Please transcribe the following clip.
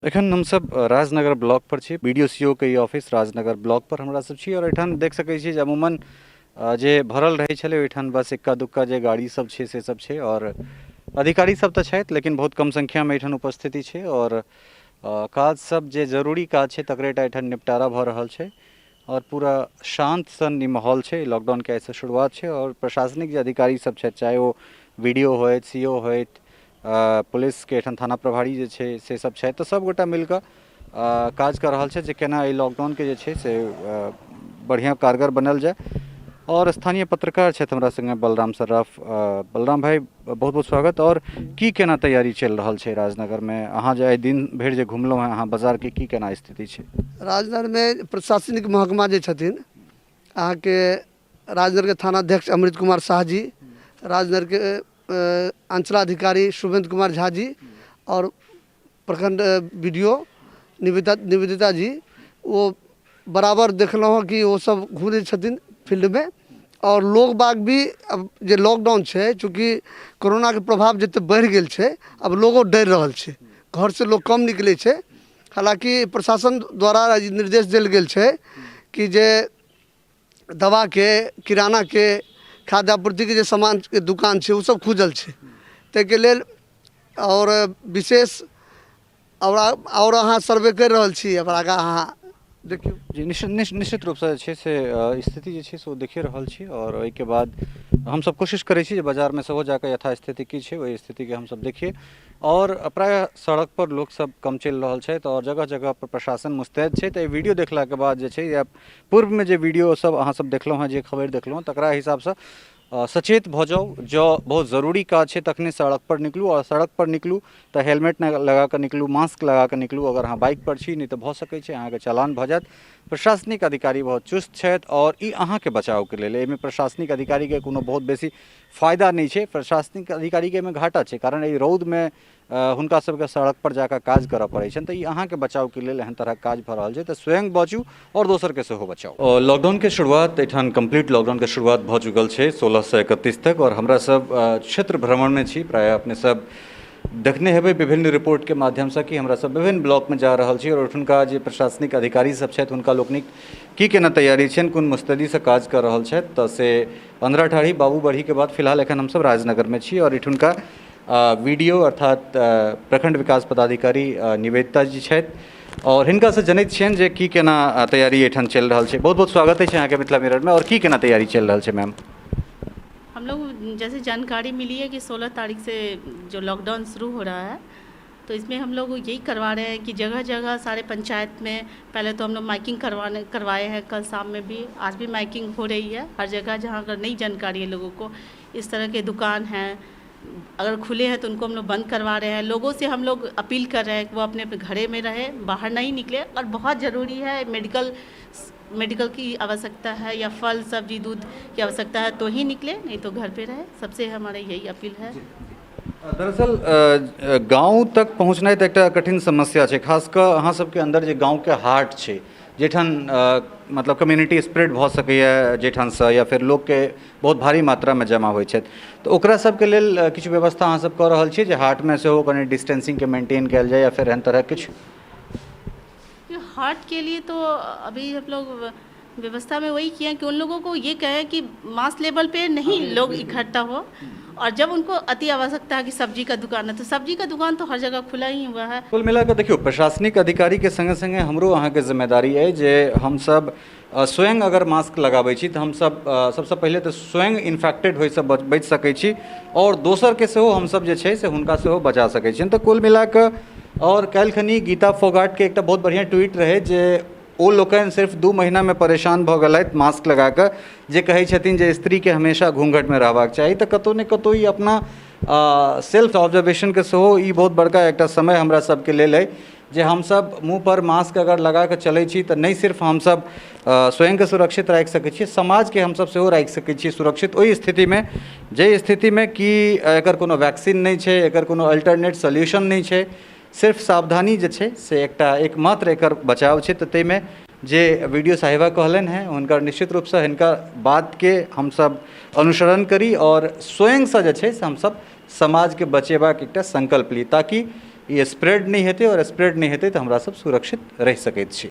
एखन हम सब राजनगर ब्लॉक पर छी। BDO के ई ऑफिस राजनगर ब्लॉक पर हमरा सब छी और एठान देख सकै छी जे अमूमन जे भरल रहै छलै ओहिठान बस इक्का दुक्का जे गाड़ी सब छै से सब छै और अधिकारी सब तऽ छथि लेकिन बहुत कम संख्या में एठान उपस्थिति छै और काज सब जे जरूरी काज छै तकरेटा एठान निपटारा भऽ रहल छै और पूरा शांत सन ई माहौल छै। लॉकडाउन के आइसँ शुरुआत छै और प्रशासनिक जे अधिकारी सब छथि चाहे वो BDO होथि CO होथि पुलिस के एठान थाना प्रभारी जे छै से सब छै तऽ सबगोटा मिलकऽ काज कर रहल छै जे केना एहि लॉकडाउन के जे छै से बढ़िया कारगर बनल जाए। और स्थानीय पत्रकार छथि हमरा संगे बलराम सर्राफ। बलराम भाई बहुत बहुत स्वागत। और की केना तैयारी चल रहल छै राजनगर में? अहाँ जे आइ दिन भरि जे घुमलहुँ हैं अहाँ बाजार के की केना स्थिति छै? राजनगर में प्रशासनिक महकमा जे छथिन अहाँके राजनगर के थानाध्यक्ष अमृत कुमार शाह जी, राजनगर के अंचलाधिकारी शुभेंद्र कुमार झा जी और प्रखंड BDO निवेदिता जी, वो बराबर देखलहुँ कि वो सब घूरे छथिन फील्ड में। और लोग बाग भी अब जे लॉकडाउन है चूँकि कोरोना के प्रभाव जते बढ़ गेल छै अब लोगो डर रहल छै, घर से लोग कम निकले छै। हालांकि प्रशासन द्वारा निर्देश दिल गेल छै कि जे दवा के, किराना के, खाद्य आपूर्ति के जे सामान के दुकान छै वो सब खुजल छै ताहिके लेल और विशेष और अहाँ सर्वे कर रहल छी। अब आगा अहाँ देखियो जी निश्चित रूप से छै से स्थिति जे छै से ओ देखिए रहल छी और ओहिके बाद हम सब कोशिश करै छी जे बाजार में सेहो जाकर यथास्थिति की छै ओहि स्थिति के हम सब देखिए। और प्राय सड़क पर लोग सब कम चल रहल छै और जगह जगह पर प्रशासन मुस्तैद छै। तो वीडियो देखला के बाद जे छै या पूर्व में जे वीडियो सब अहाँ सब देखलहुँ हैं, जे खबर देखलहुँ तकरा हिसाब से सचेत भ जाओ। जो बहुत ज़रूरी काज है तखने सड़क पर निकलू और सड़क पर निकलू तो हेलमेट लगा कर निकलू, मास्क लगा कर निकलू। अगर अहाँ बाइक पर छी नहीं तो भ सकै छै अहाँके चालान भ जायत। प्रशासनिक अधिकारी बहुत चुस्त छथि और ई अहाँके बचाव के लेल एहिमे प्रशासनिक अधिकारी के कोनो बहुत बेसी फायदा नहीं छै। प्रशासनिक अधिकारी के एहिमे घाटा छै, कारण एहि रौद में हुनका सबके सड़क पर जाकर काज करऽ पड़ै छनि। तऽ ई अहाँके बचाव के लेल एहन तरह काज भऽ रहल छै तऽ स्वयं बचू और दोसर के सेहो बचाउ। लॉकडाउन के शुरुआत एठान कंप्लीट लॉकडाउन के शुरुआत भऽ चुकल छै 16 से 31 तक और हमरा सब क्षेत्र भ्रमण में छी। प्राय अपने सब देखने हेबै विभिन्न रिपोर्ट के माध्यम से कि हमरा सब विभिन्न ब्लॉक में जा रहल छी और ओठुनका जे प्रशासनिक अधिकारी सब छथि हुनका लोकनिक की केना तैयारी छनि, कोन मुस्तैदी से काज कर रहल छथि। तऽ से 15 ठाड़ी बाबू बढ़ी के बाद फिलहाल एखन हम सब राजनगर में छी और एठुनका BDO अर्थात प्रखंड विकास पदाधिकारी निवेदिता जी छथि और हिनका से जनैत छियनि जे की केना तैयारी एठान चल रहल छै। बहुत बहुत स्वागत है अहाँके मिथिला मिरर में। और की केना तैयारी चल रहल छै मैम? हम लोग जैसे जानकारी मिली है कि 16 तारीख से जो लॉकडाउन शुरू हो रहा है तो इसमें हम लोग यही करवा रहे हैं कि जगह जगह सारे पंचायत में पहले तो हम लोग माइकिंग करवाए हैं। कल शाम में भी, आज भी माइकिंग हो रही है हर जगह जहाँ अगर नई जानकारी है लोगों को। इस तरह के दुकान हैं अगर खुले हैं तो उनको हम लोग बंद करवा रहे हैं। लोगों से हम लोग अपील कर रहे हैं कि वो अपने अपने घरे में रहे, बाहर नहीं निकले। और बहुत ज़रूरी है मेडिकल की आवश्यकता है या फल सब्जी दूध की आवश्यकता है तो ही निकले, नहीं तो घर पे रहे। सबसे हमारी यही अपील है। दरअसल गांव तक पहुँचनाइ तऽ एकटा कठिन समस्या छै, खासकऽ अहाँ सबके अंदर जे गांव के हाट छै जेठान मतलब कम्युनिटी स्प्रेड भऽ सकैए जेठानसँ या फिर लोग के बहुत भारी मात्रा में जमा होइ छथि तऽ ओकरा सबके लेल किछु व्यवस्था अहाँ सब कऽ रहल छियै जे हाट में सेहो कनि डिस्टेंसिंग के मेंटेन कयल जाए या फिर एहन तरह किछु? हाट के लिए तो अभी हम लोग व्यवस्था में वही किए हैं कि उन लोगों को ये कहें कि मास लेवल पे नहीं लोग इकट्ठा हो। और जब उनको अति आवश्यकता है कि सब्जी का दुकान है तो सब्जी का दुकान तो हर जगह खुला ही हुआ है। कुल मिलाकर देखियो प्रशासनिक अधिकारी के संगे संगे हमरो अहाँ के जिम्मेदारी है जे हम सब स्वयं अगर मास्क लगाबै छी तऽ हम सब सबसे पहले तो स्वयं इन्फेक्टेड होय से बच सकै छी और दोसर के सेहो हम सब जे छै से हुनका सेहो बचा सकै छी। तऽ कुल मिलाकर और काल्हिखनी गीता फोगाट के एकटा बहुत बढ़िया ट्वीट रहे जे ओ लोकनि सिर्फ 2 महीना में परेशान भऽ गेलथि मास्क लगाकर, जे कहै छथिन जे स्त्री के हमेशा घूंघट में रहबाक चाही। तऽ कतौ ने कतौ ई अपना सेल्फ ऑब्जर्वेशन के सेहो ई बहुत बड़का एकटा समय हमरा सबके लेल है जे हम सब मुँह पर मास्क अगर लगा के चलै छी तऽ नहीं सिर्फ हम सब स्वयं के सुरक्षित राखि सकै छी, समाज के हम सब सेहो राखि सकै छी सुरक्षित। ओहि स्थिति में जे स्थिति में कि एकर कोनो वैक्सीन नहीं छै, एकर कोनो अल्टरनेट सोल्यूशन नहीं छै, सिर्फ सावधानी जे छै से एकमात्र एकर बचाव छै। तऽ ताहिमे जे BDO साहिबा कहलन हैं हुनकर निश्चित रूप से हिनका बात के हम सब अनुसरण करी और स्वयं से जे छै से हम सब समाज के बचेबाक एकटा संकल्प ली ताकि ये स्प्रेड नहीं हेतै और स्प्रेड नहीं हेतै तो हमरा सब सुरक्षित रह सकैत छी।